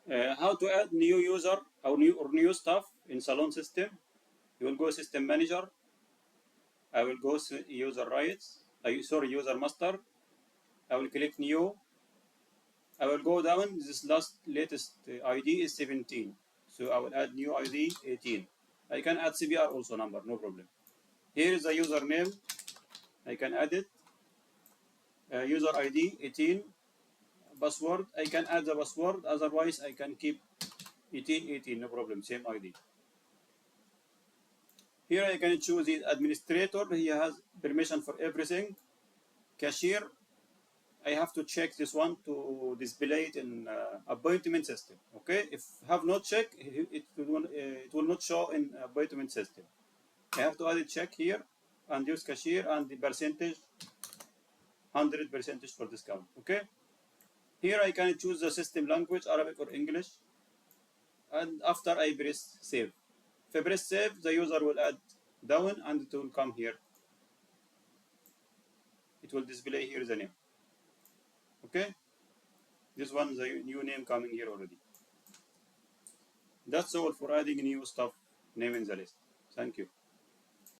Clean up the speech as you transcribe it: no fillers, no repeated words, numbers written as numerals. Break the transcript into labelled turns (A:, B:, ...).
A: How to add new user or new stuff in Salon system. You will go system manager. I will go user rights. Sorry, user master. I will click new. I will go down. This latest ID is 17. So I will add new ID 18. I can add CPR also number, no problem. Here is the username. I can add it. User ID 18. Password. I can add the password. Otherwise, I can keep 18, no problem. Same ID. Here I can choose the administrator. He has permission for everything. Cashier. I have to check this one to display it in appointment system. Okay, if have not checked, it will not show in appointment system. I have to add a check here and use cashier and the percentage 100% for discount. Okay, here I can choose the system language, Arabic or English, and after I press save. If I press save, the user will add down and it will come here. It will display here the name. Okay, this one the new name coming here already. That's all for adding new stuff name in the list. Thank you.